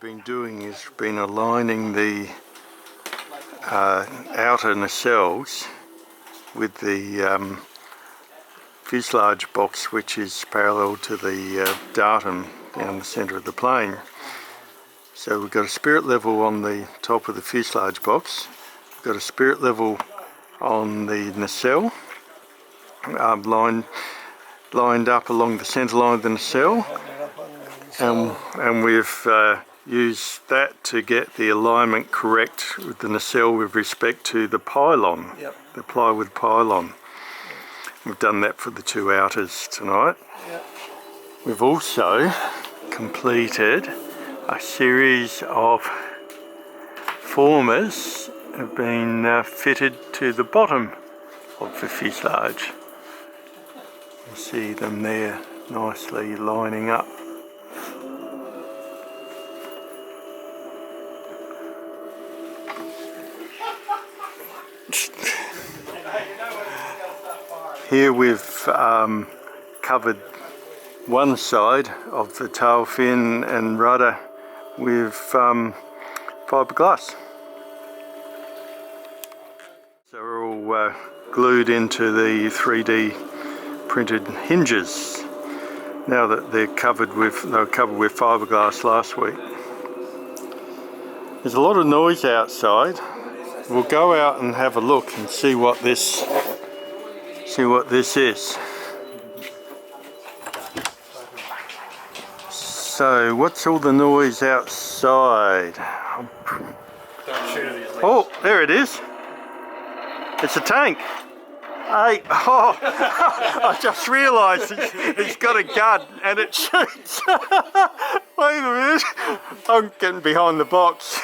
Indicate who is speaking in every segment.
Speaker 1: been doing is been aligning the outer nacelles with the fuselage box, which is parallel to the datum down the centre of the plane. So we've got a spirit level on the top of the fuselage box, we've got a spirit level on the nacelle, lined up along the centre line of the nacelle, and we've used that to get the alignment correct with the nacelle with respect to the pylon, the plywood pylon. We've done that for the two outers tonight. We've also completed a series of formers have been fitted to the bottom of the fuselage. You see them there nicely lining up. Here we've covered one side of the tail fin and rudder with fiberglass. So we're all glued into the 3D printed hinges now that they were covered with fiberglass last week. There's a lot of noise outside. We'll go out and have a look and see what this is. So what's all the noise outside? Oh, there it is. It's a tank. Hey, oh, I just realised it's got a gun and it shoots. Wait a minute, I'm getting behind the box.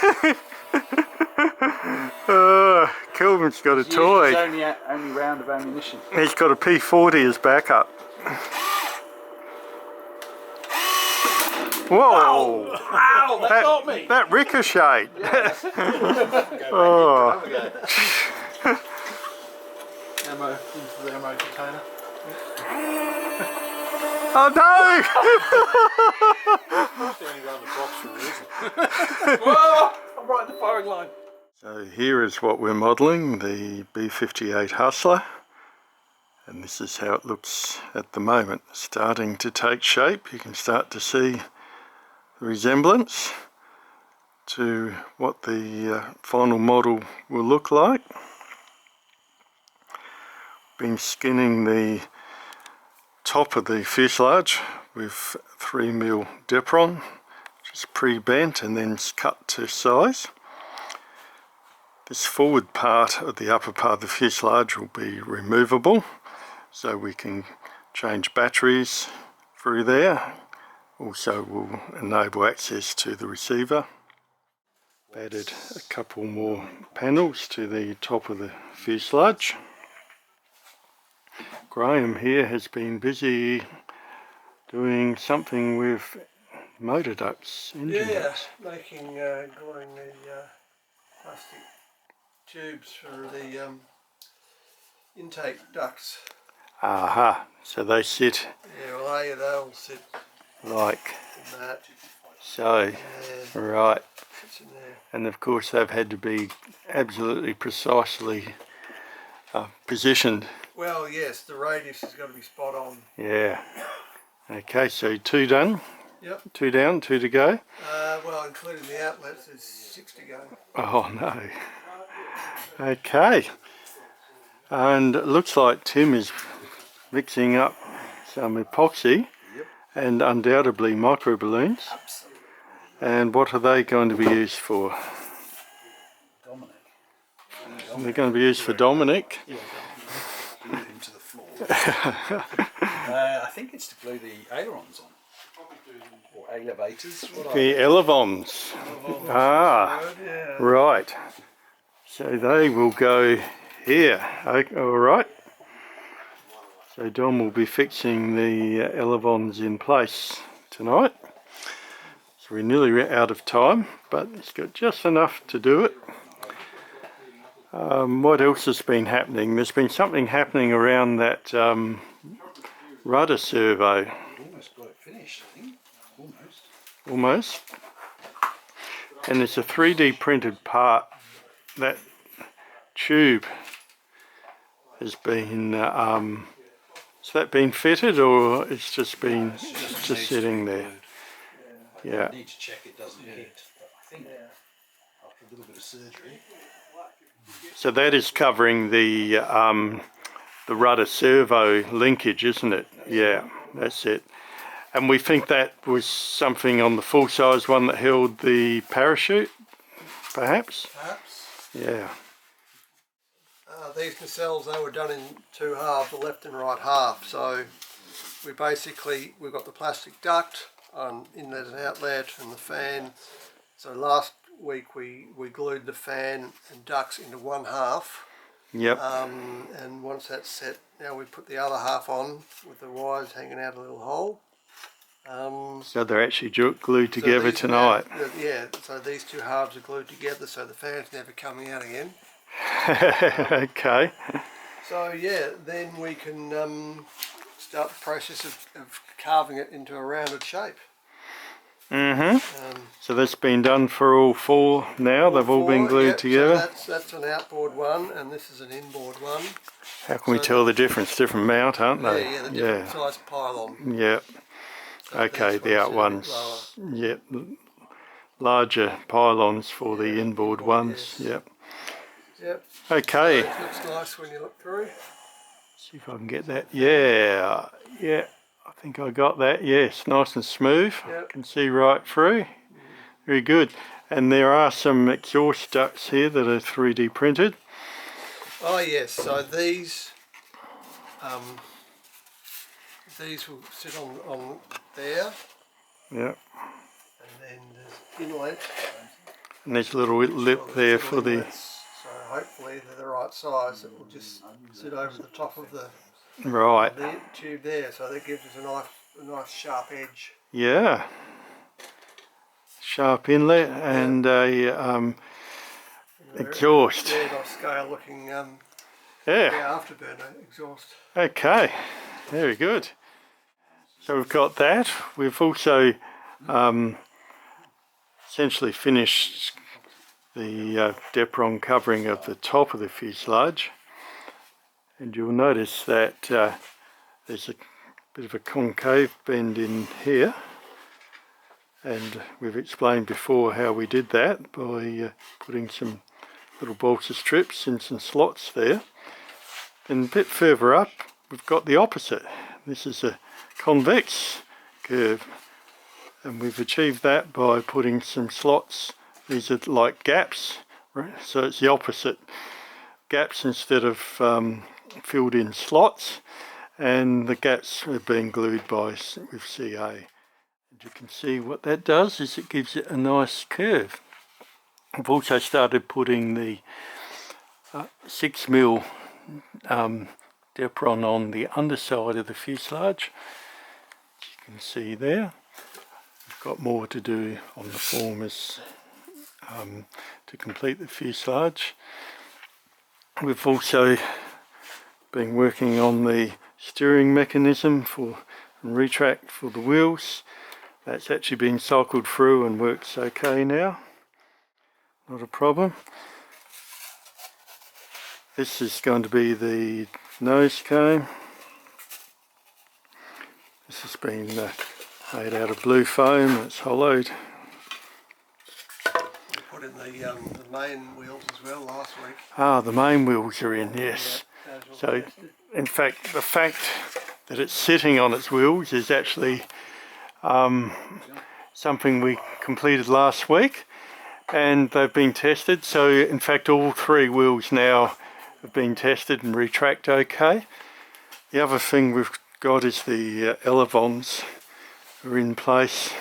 Speaker 1: Kelvin's got a toy.
Speaker 2: It's only round of ammunition.
Speaker 1: He's got a P40 as backup. Whoa!
Speaker 2: Ow, that got me!
Speaker 1: That ricocheted.
Speaker 2: Yes.
Speaker 1: Oh.
Speaker 2: Ammo into the ammo container.
Speaker 1: Oh no!
Speaker 2: Standing around the box for a reason. Whoa! I'm right in the firing line.
Speaker 1: So here is what we're modelling, the B-58 Hustler, and this is how it looks at the moment. Starting to take shape. You can start to see the resemblance to what the final model will look like. Been skinning the top of the fuselage with 3mm Depron, which is pre-bent and then cut to size. This forward part of the upper part of the fuselage will be removable, so we can change batteries through there. Also will enable access to the receiver. Added a couple more panels to the top of the fuselage. Graham here has been busy doing something with motor ducts, engine ducts.
Speaker 3: Making, drawing the plastic tubes for the intake ducts.
Speaker 1: Aha, so they sit.
Speaker 3: Yeah, well they'll sit
Speaker 1: like
Speaker 3: in that.
Speaker 1: So, right.
Speaker 3: Sits in there.
Speaker 1: And of course they've had to be absolutely precisely positioned.
Speaker 3: Well, yes, the radius has got to be spot on.
Speaker 1: Yeah. Okay, so 2 done.
Speaker 3: Yep.
Speaker 1: 2 down, 2 to go.
Speaker 3: Well, including the outlets, there's 6 to go.
Speaker 1: Oh no. Okay. And it looks like Tim is mixing up some epoxy and undoubtedly micro balloons.
Speaker 2: Absolutely.
Speaker 1: And what are they going to be used for?
Speaker 2: Dominic.
Speaker 1: They're going to be used for Dominic.
Speaker 2: Yeah. Glue him to the floor. I think it's to glue the ailerons on. Or elevators.
Speaker 1: The elevons. Ah, right. So they will go here. Okay, all right. So Dom will be fixing the elevons in place tonight. So we're nearly out of time, but it's got just enough to do it. What else has been happening? There's been something happening around that rudder servo.
Speaker 2: Almost got it finished, I think. Almost.
Speaker 1: Almost. And it's a 3D printed part. That tube has been, has that been fitted, or it's just been just sitting there? Yeah.
Speaker 2: I need to check it doesn't hit, but I think after a little bit of surgery.
Speaker 1: So that is covering the rudder servo linkage, isn't it? Yeah, that's it. And we think that was something on the full-size one that held the parachute, perhaps?
Speaker 3: Perhaps.
Speaker 1: Yeah.
Speaker 3: These nacelles, they were done in two halves, the left and right half. So we've got the plastic duct, inlet and outlet, and the fan. So last week we glued the fan and ducts into one half.
Speaker 1: Yep.
Speaker 3: And once that's set, now we put the other half on with the wires hanging out a little hole.
Speaker 1: So they're actually glued together tonight.
Speaker 3: Yeah, so these two halves are glued together, so the fan's never coming out again.
Speaker 1: Okay.
Speaker 3: So yeah, then we can start the process of carving it into a rounded shape.
Speaker 1: So that's been done for all four now. They've all been glued together.
Speaker 3: So that's an outboard one, and this is an inboard one.
Speaker 1: How can we tell the difference? Different mount, aren't they?
Speaker 3: Yeah, the different size pylon.
Speaker 1: Yeah.
Speaker 3: So
Speaker 1: Okay, the out ones. Yep. Larger pylons for the inboard ones.
Speaker 3: Yes.
Speaker 1: Yep.
Speaker 3: Yep.
Speaker 1: Okay.
Speaker 3: So it looks nice when you look through.
Speaker 1: See if I can get that. Yeah. Yeah. I think I got that. Yes, nice and smooth.
Speaker 3: Yep.
Speaker 1: I can see right through. Very good. And there are some exhaust ducts here that are 3D printed.
Speaker 3: Oh yes, so these will sit on there.
Speaker 1: Yeah.
Speaker 3: And then there's inlet.
Speaker 1: And there's a little lip there for the...
Speaker 3: So hopefully they're the right size. It will just sit over the top of the
Speaker 1: Right.
Speaker 3: tube there. So that gives us a nice sharp edge.
Speaker 1: Yeah. Sharp inlet and a exhaust.
Speaker 3: Yeah, nice scale looking
Speaker 1: Yeah.
Speaker 3: afterburner exhaust.
Speaker 1: Okay. Very good. So we've got that. We've also essentially finished the Depron covering of the top of the fuselage, and you'll notice that there's a bit of a concave bend in here, and we've explained before how we did that by putting some little balsa strips in some slots there. And a bit further up we've got the opposite. This is a convex curve, and we've achieved that by putting some slots. These are like gaps, right? So it's the opposite, gaps instead of filled in slots, and the gaps are being glued with CA. And you can see what that does is it gives it a nice curve. I've also started putting the 6mm Depron on the underside of the fuselage. As you can see there, we've got more to do on the formers to complete the fuselage. We've also been working on the steering mechanism for retract for the wheels. That's actually been cycled through and works okay now. Not a problem. This is going to be the nose cone. This has been made out of blue foam. It's hollowed.
Speaker 3: We put in the main wheels as well last week.
Speaker 1: Ah, the main wheels are in, yes.
Speaker 3: Yeah, as well
Speaker 1: So,
Speaker 3: tested.
Speaker 1: in fact, the fact that it's sitting on its wheels is actually something we completed last week, and they've been tested. So, in fact, all three wheels now have been tested and retract okay. The other thing we've got is the elevons are in place,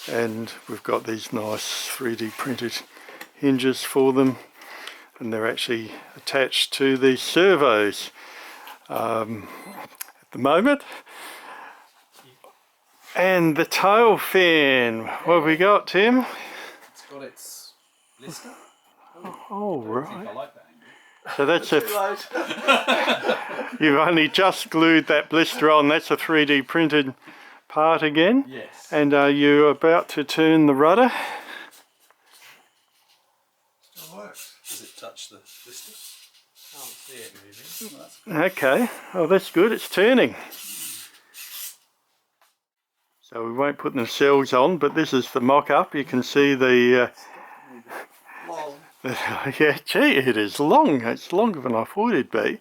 Speaker 1: and we've got these nice 3D printed hinges for them, and they're actually attached to the servos at the moment. And the tail fin, what have we got, Tim?
Speaker 2: It's got its blister.
Speaker 1: Oh,
Speaker 2: I
Speaker 1: right.
Speaker 2: like that.
Speaker 1: So that's
Speaker 3: Too late.
Speaker 1: you've only just glued that blister on. That's a 3D printed part again.
Speaker 2: Yes.
Speaker 1: And are you about to turn the rudder?
Speaker 2: touch the blister. Can't see it moving. Well, that's
Speaker 1: Okay, oh that's good, it's turning. So we won't put the cells on, but this is the mock-up. You can see the...
Speaker 3: Long.
Speaker 1: yeah, gee, it is long. It's longer than I thought it'd be.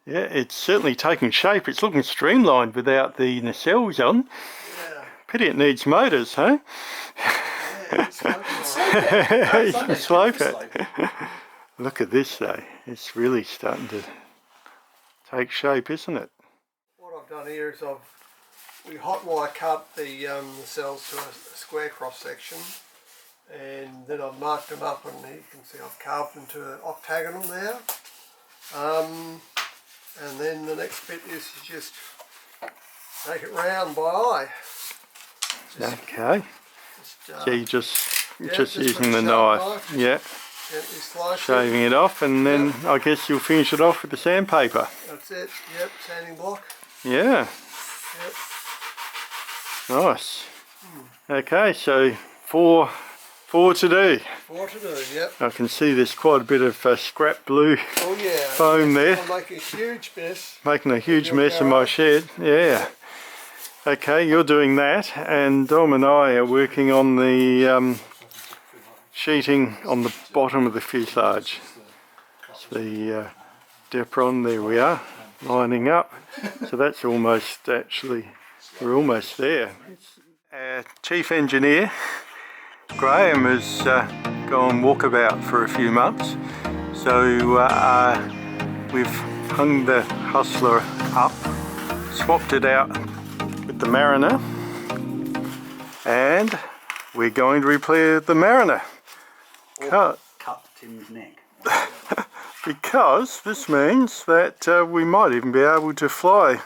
Speaker 1: Yeah, it's certainly taking shape. It's looking streamlined without the nacelles on.
Speaker 3: Yeah.
Speaker 1: Pity it needs motors, huh?
Speaker 3: Yeah, it's
Speaker 1: You can slope it. Look at this though. It's really starting to take shape, isn't it?
Speaker 3: What I've done here is we hot wire cut the cells to a square cross section, and then I've marked them up, and you can see I've carved them to an octagonal now. And then the next bit is just make it round by eye.
Speaker 1: Okay. So you just using the
Speaker 3: with a
Speaker 1: knife.
Speaker 3: sharp
Speaker 1: Yeah.
Speaker 3: Gently slice
Speaker 1: Shaving it off, and then I guess you'll finish it off with the sandpaper.
Speaker 3: That's it. Yep, sanding block.
Speaker 1: Yeah.
Speaker 3: Yep.
Speaker 1: Nice. Okay, so four to do.
Speaker 3: More to do. Yep.
Speaker 1: I can see there's quite a bit of scrap blue
Speaker 3: Oh yeah.
Speaker 1: foam there,
Speaker 3: I'm making a huge mess.
Speaker 1: making a huge mess in my shed. Yeah. Okay, you're doing that, and Dom and I are working on the sheeting on the bottom of the fuselage. It's the Depron, there we are, lining up. So that's almost, actually, we're almost there. Our chief engineer, Graham, has gone walkabout for a few months. So we've hung the Hustler up, swapped it out with the Mariner, and we're going to repair the Mariner.
Speaker 2: cut Tim's neck.
Speaker 1: Because this means that we might even be able to fly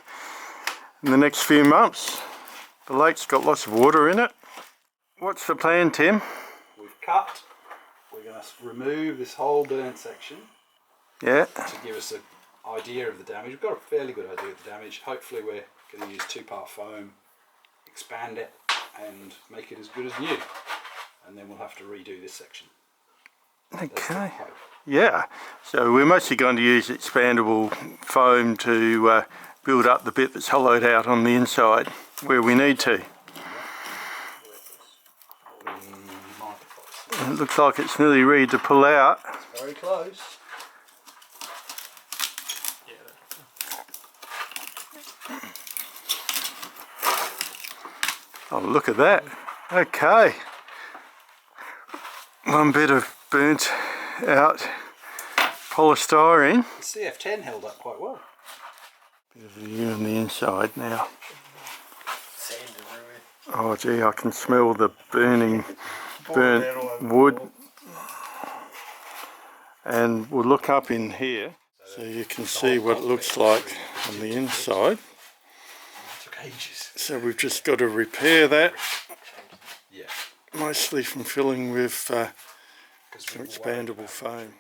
Speaker 1: in the next few months. The lake's got lots of water in it. What's the plan, Tim?
Speaker 2: We've cut. We're going to remove this whole burnt section.
Speaker 1: Yeah.
Speaker 2: To give us an idea of the damage. We've got a fairly good idea of the damage. Hopefully we're going to use 2-part foam, expand it and make it as good as new. And then we'll have to redo this section.
Speaker 1: Okay. Yeah. So we're mostly going to use expandable foam to build up the bit that's hollowed out on the inside where we need to. It looks like it's nearly ready to pull out.
Speaker 2: It's very close.
Speaker 1: Oh, look at that. Okay. One bit of burnt out polystyrene.
Speaker 2: The CF10 held up quite well.
Speaker 1: Bit of a view on the inside now. Oh gee, I can smell the burnt wood. And we'll look up in here so you can see what it looks like on the inside.
Speaker 2: Took ages.
Speaker 1: So we've just got to repair that,
Speaker 2: Yeah.
Speaker 1: mostly from filling with some expandable foam.